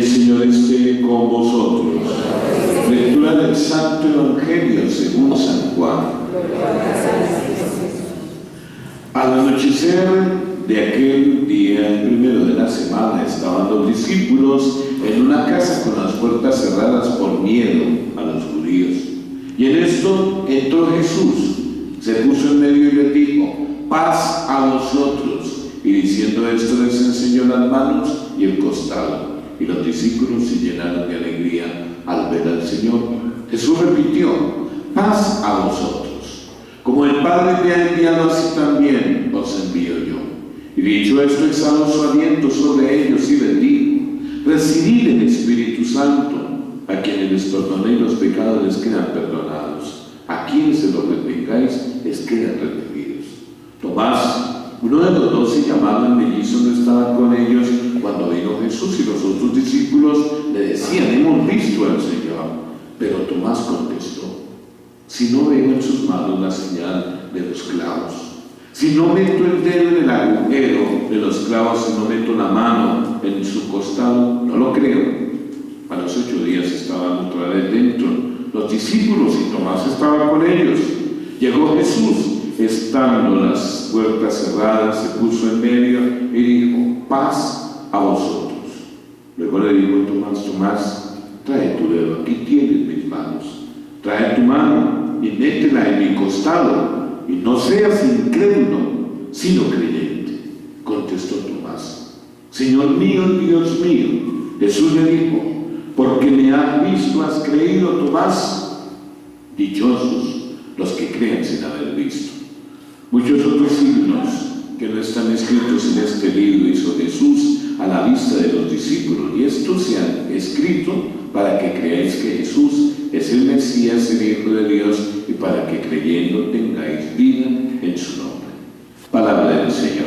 El Señor esté con vosotros. Lectura del Santo Evangelio según San Juan. Al anochecer de aquel día, el primero de la semana, estaban los discípulos en una casa con las puertas cerradas por miedo a los judíos. Y en esto entró Jesús, se puso en medio y les dijo: paz a vosotros. Y diciendo esto les enseñó las manos y el costado. Y los discípulos se llenaron de alegría al ver al Señor. Jesús repitió: paz a vosotros. Como el Padre me ha enviado, así también os envío yo. Y dicho esto, exhaló su aliento sobre ellos y les dijo: recibid el Espíritu Santo. A quienes les perdonéis los pecados les quedan perdonados. A quienes se los retengáis les quedan retenidos. Tomás, uno de los 12 llamado el mellizo, no estaba con ellos cuando vino Jesús, y los otros discípulos le decían: hemos visto al Señor. Pero Tomás contestó: si no veo en sus manos la señal de los clavos, si no meto el dedo en el agujero de los clavos, si no meto la mano en su costado, no lo creo. A los 8 días estaban otra vez dentro los discípulos y Tomás estaba con ellos. Llegó Jesús, estando las puertas cerradas, se puso en medio y dijo: paz a vosotros. Luego le dijo a Tomás: Tomás, trae tu dedo, aquí tienes mis manos. Trae tu mano y métela en mi costado, y no seas incrédulo, sino creyente. Contestó Tomás: Señor mío y Dios mío. Jesús le dijo: porque me has visto, has creído, Tomás. Dichosos los que creen sin haber visto. Muchos otros signos que no están escritos en este libro hizo Jesús a la vista de los discípulos, y estos se han escrito para que creáis que Jesús es el Mesías, el Hijo de Dios, y para que creyendo tengáis vida en su nombre. Palabra del Señor.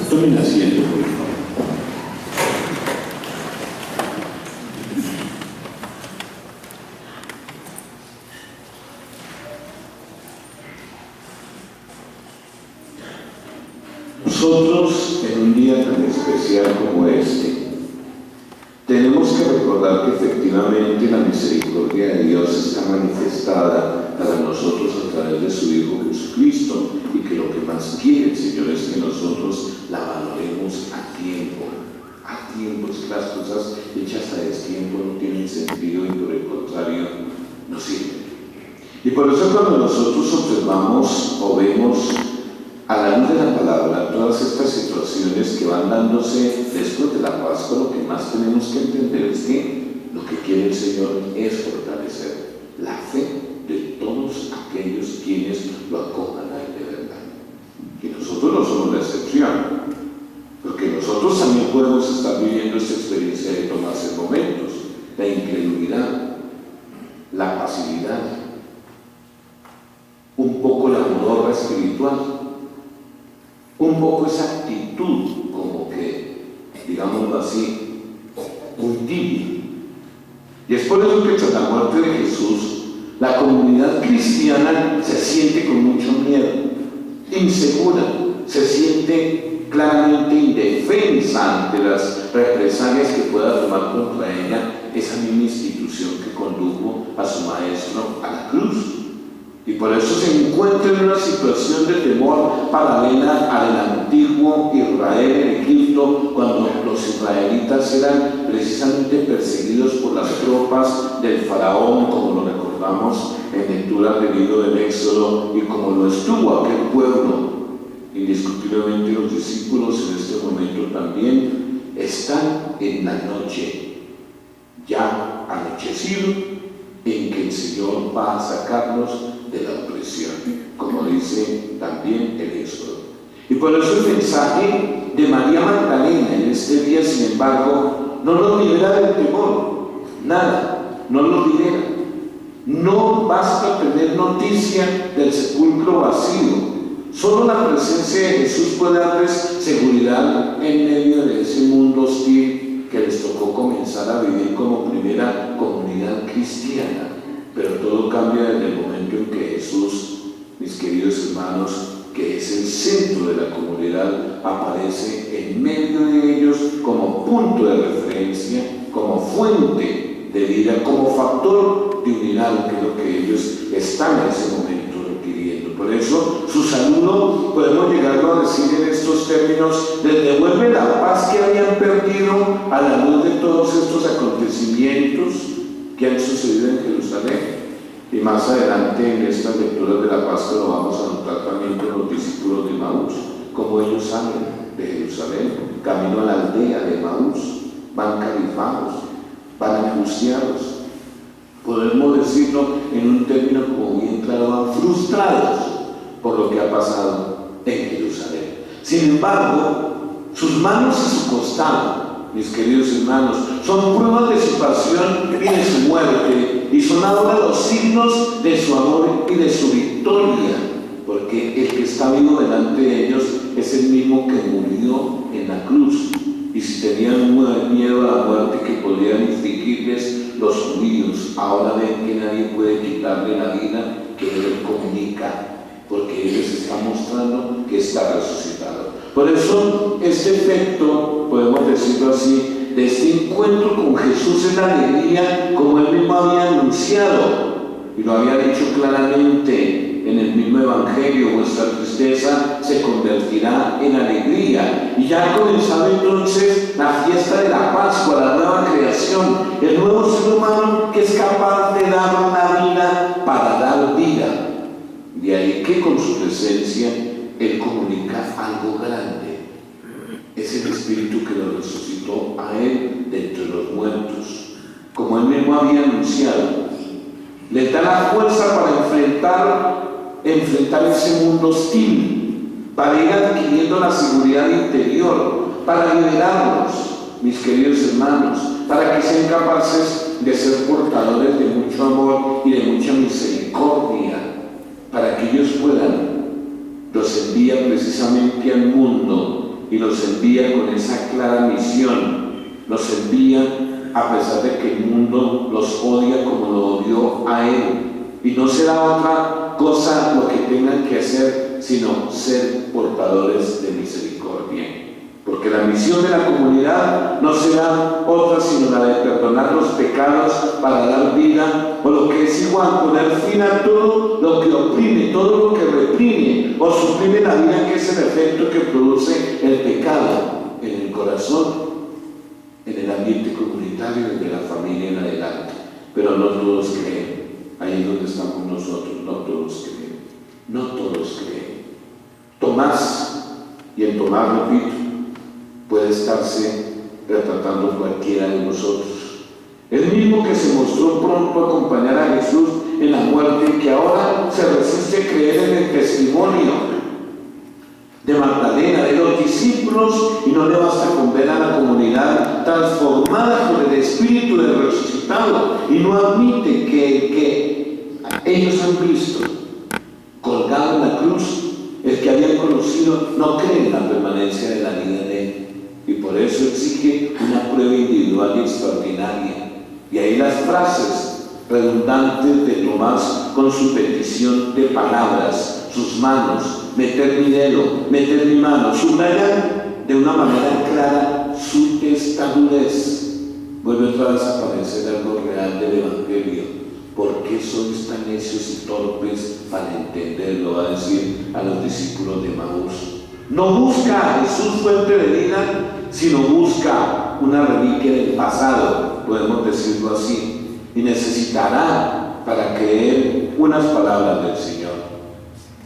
Tomen asiento, por favor. Nosotros, en un día tan especial como este, tenemos que recordar que efectivamente la misericordia de Dios está manifestada para nosotros a través de su Hijo Jesucristo, y que lo que más quiere el Señor es que nosotros la valoremos a tiempo. A tiempo, es que las cosas hechas a destiempo no tienen sentido y por el contrario no sirven. Y por eso cuando nosotros observamos o vemos a la luz de la palabra todas estas situaciones que van dándose después de la Pascua, lo que más tenemos que entender es que lo que quiere el Señor es fortalecer la fe de todos aquellos quienes lo acojan a Él de verdad. Y nosotros no somos la excepción, porque nosotros también podemos estar viviendo esta experiencia de Tomás en momentos: la incredulidad, la pasividad, un poco la modorra espiritual, un poco esa actitud como que, digámoslo así, muy tibia. Y es por eso que tras la muerte de Jesús, la comunidad cristiana se siente con mucho miedo, insegura, se siente claramente indefensa ante las represalias que pueda tomar contra ella esa misma institución que condujo a su maestro a la cruz. Y por eso se encuentra en una situación de temor paralela al antiguo Israel en Egipto, cuando los israelitas eran precisamente perseguidos por las tropas del faraón, como lo recordamos en lectura del libro del Éxodo, y como lo estuvo aquel pueblo. Indiscutiblemente los discípulos en este momento también están en la noche, ya anochecido, en que el Señor va a sacarnos de la opresión, como dice también el Éxodo. Y por eso el mensaje de María Magdalena en este día, sin embargo, no nos libera del temor, nada, no nos libera. No basta tener noticia del sepulcro vacío, solo la presencia de Jesús puede darles seguridad en medio de ese mundo hostil que les tocó comenzar a vivir como primera comunidad cristiana. Pero todo cambia desde el momento en que Jesús, mis queridos hermanos, que es el centro de la comunidad, aparece en medio de ellos como punto de referencia, como fuente de vida, como factor de unidad, que es lo que ellos están en ese momento requiriendo. Por eso, su saludo, podemos llegarlo a decir en estos términos: les devuelve la paz que habían perdido a la luz de todos estos acontecimientos que han sucedido en Jerusalén. Y más adelante, en estas lecturas de la Pascua, lo vamos a notar también con los discípulos de Emaús, como ellos salen de Jerusalén, camino a la aldea de Emaús, van cabizbajos, van angustiados. Podemos decirlo en un término como bien claro: van frustrados por lo que ha pasado en Jerusalén. Sin embargo, sus manos y su costado, mis queridos hermanos, son pruebas de su pasión y de su muerte, y son ahora los signos de su amor y de su victoria, porque el que está vivo delante de ellos es el mismo que murió en la cruz. Y si tenían miedo a la muerte que podían infligirles los judíos, ahora ven que nadie puede quitarle la vida que Él comunica, porque Él les está mostrando que está resucitado. Por eso, este efecto, podemos decirlo así, de este encuentro con Jesús es la alegría, como Él mismo había anunciado, y lo había dicho claramente en el mismo Evangelio: vuestra tristeza se convertirá en alegría. Y ya ha comenzado entonces la fiesta de la Pascua, la nueva creación, el nuevo ser humano que es capaz de dar una vida para dar vida. De ahí que con su presencia Él comunica algo grande: es el Espíritu que lo resucitó a Él de entre los muertos, como Él mismo había anunciado. Les da la fuerza para enfrentar ese mundo hostil, para ir adquiriendo la seguridad interior, para liberarnos, mis queridos hermanos, para que sean capaces de ser portadores de mucho amor y de mucha misericordia, para que ellos puedan. Los envía precisamente al mundo, y los envía con esa clara misión. Los envía a pesar de que el mundo los odia como lo odió a Él. Y no será otra cosa lo que tengan que hacer, sino ser portadores de misericordia. Porque la misión de la comunidad no será otra sino la de perdonar los pecados para dar vida, o lo que es igual, poner fin a todo lo que oprime, todo lo que reprime o suprime la vida, que es el efecto que produce el pecado en el corazón, en el ambiente comunitario, desde la familia en adelante. Pero no todos creen. Ahí es donde estamos nosotros. No todos creen. No todos creen. Tomás, y en Tomás, repito, puede estarse retratando cualquiera de nosotros. El mismo que se mostró pronto a acompañar a Jesús en la muerte, que ahora se resiste a creer en el testimonio de Magdalena, de los discípulos, y no le basta con ver a la comunidad transformada por el Espíritu del resucitado, y no admite que ellos han visto colgado en la cruz, el que habían conocido, no cree en la permanencia de la vida de Él, y por eso exige una prueba individual y extraordinaria. Y ahí las frases redundantes de Tomás con su petición de palabras, sus manos, meter mi dedo, meter mi mano, subrayan de una manera clara su testadurez. Vuelve otra vez a aparecer algo real del Evangelio. ¿Por qué sois tan necios y torpes para entenderlo? Va a decir a los discípulos de Emaús. No busca a Jesús fuente de vida, sino busca una reliquia del pasado, podemos decirlo así, y necesitará para creer unas palabras del Señor.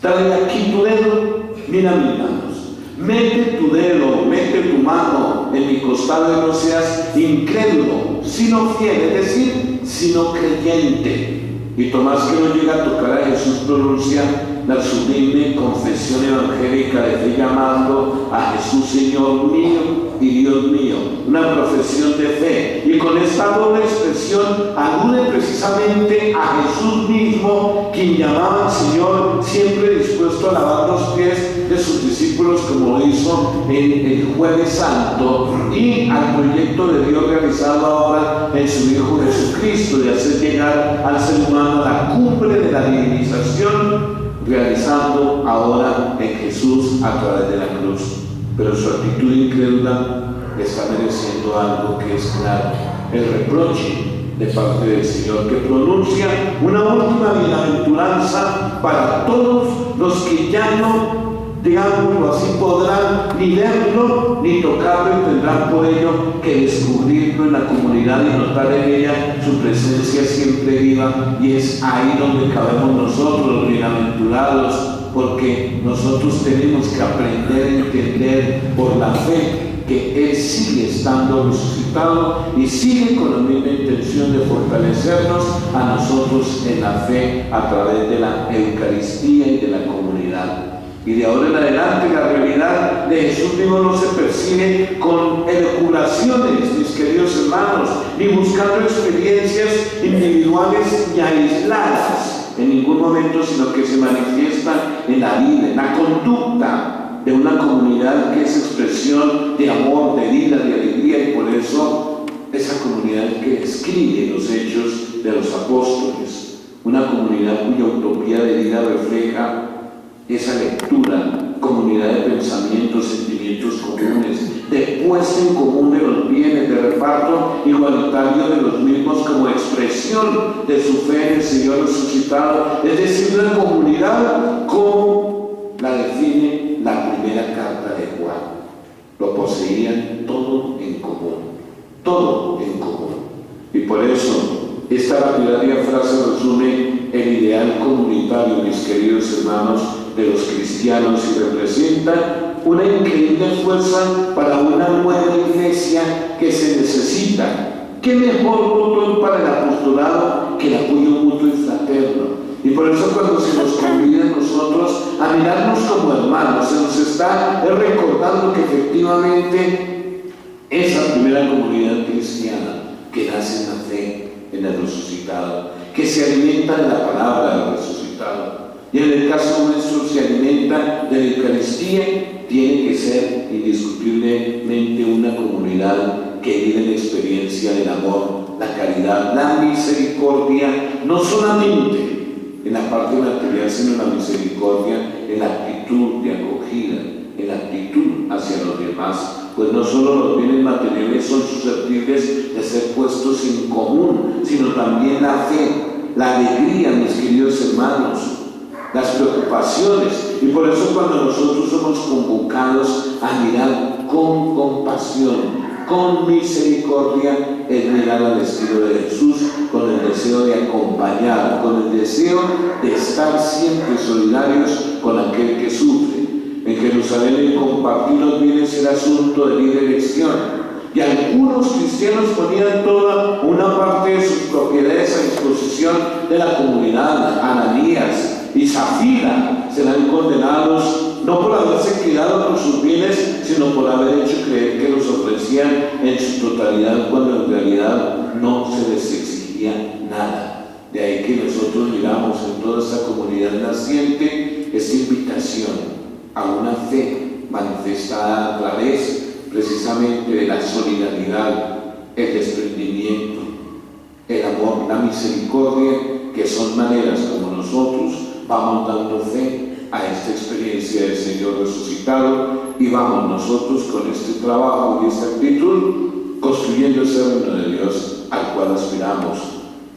Trae aquí tu dedo, mira mis manos, mete tu dedo, mete tu mano en mi costado, y no seas incrédulo, sino fiel, es decir, sino creyente. Y Tomás, que no llega a tocar a Jesús, pronuncia la sublime confesión evangélica de fe, llamando a Jesús Señor mío y Dios mío, una profesión de fe, y con esta doble expresión alude precisamente a Jesús mismo, quien llamaba al Señor, siempre dispuesto a lavar los pies de sus discípulos, como lo hizo en el Jueves Santo, y al proyecto de Dios realizado ahora en su Hijo Jesucristo, de hacer llegar al ser humano a la cumbre de la divinización, realizando ahora en Jesús a través de la cruz. pero su actitud incrédula está mereciendo algo que es claro, el reproche de parte del Señor, que pronuncia una última bienaventuranza para todos los que ya no, digámoslo así, podrán ni verlo ni tocarlo, y tendrán por ello que descubrirlo en la comunidad y notar en ella su presencia siempre viva. Y es ahí donde cabemos nosotros, los bienaventurados, porque nosotros tenemos que aprender a entender por la fe que Él sigue estando resucitado y sigue con la misma intención de fortalecernos a nosotros en la fe a través de la Eucaristía y de la comunidad. Y de ahora en adelante la realidad de Jesús mismo no se percibe con elucubraciones, mis queridos hermanos, ni buscando experiencias individuales ni aisladas en ningún momento, sino que se manifiesta en la vida, en la conducta de una comunidad que es expresión de amor, de vida, de alegría, y por eso esa comunidad que escribe los hechos de los apóstoles, una comunidad cuya utopía de vida refleja esa lectura, comunidad de pensamientos, sentimientos comunes, de puesta en común de los bienes, de reparto igualitario de los mismos como expresión de su fe en el Señor resucitado, es decir, una comunidad como la define la primera carta de Juan. Lo poseían todo en común, todo en común. Y por eso esta lapidaria frase resume el ideal comunitario, mis queridos hermanos, de los cristianos, y representa una increíble fuerza para una nueva iglesia que se necesita. ¿Qué mejor botón para el apostolado que el apoyo mutuo y fraterno? Y por eso cuando se nos convida a nosotros a mirarnos como hermanos, se nos está recordando que efectivamente esa primera comunidad cristiana que nace en la fe, en el resucitado, que se alimenta de la palabra del resucitado, y en el caso nuestro se alimenta de la Eucaristía, tiene que ser indiscutiblemente una comunidad que vive la experiencia del amor, la caridad, la misericordia, no solamente en la parte material, sino la misericordia en la actitud de acogida, en la actitud hacia los demás. Pues no solo los bienes materiales son susceptibles de ser puestos en común, sino también la fe, la alegría, mis queridos hermanos, las preocupaciones. Y por eso cuando nosotros somos convocados a mirar con compasión, con misericordia, es mirar al estilo de Jesús, con el deseo de acompañar, con el deseo de estar siempre solidarios con aquel que sufre. En Jerusalén el compartir los bienes era asunto de libre elección, y algunos cristianos ponían toda una parte de sus propiedades a disposición de la comunidad. Ananías y Zafira serán condenados no por haberse quedado con sus bienes, sino por haber hecho creer que los ofrecían en su totalidad, cuando en realidad no se les exigía nada. De ahí que nosotros miramos en toda esta comunidad naciente esta invitación a una fe manifestada a través precisamente de la solidaridad, el desprendimiento, el amor, la misericordia, que son maneras como nosotros vamos dando fe a esta experiencia del Señor resucitado, y vamos nosotros con este trabajo y esta actitud construyendo ese reino de Dios al cual aspiramos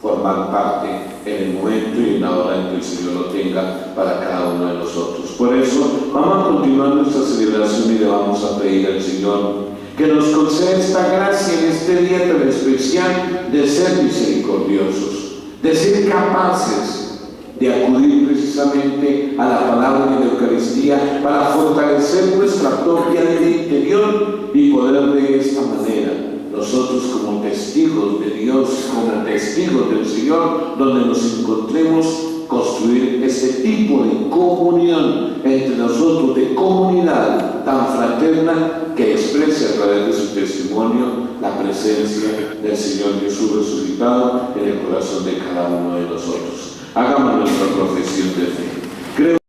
formar parte en el momento y en la hora en que el Señor lo tenga para cada uno de nosotros. Por eso vamos a continuar nuestra celebración y le vamos a pedir al Señor que nos conceda esta gracia en este día tan especial de ser misericordiosos, de ser capaces de acudir precisamente a la palabra de la Eucaristía para fortalecer nuestra propia vida interior y poder de esta manera nosotros, como testigos de Dios, como testigos del Señor, donde nos encontremos, construir ese tipo de comunión entre nosotros, de comunidad tan fraterna que exprese a través de su testimonio la presencia del Señor Jesús resucitado en el corazón de cada uno de nosotros. Hagamos nuestra profesión de fe. Creo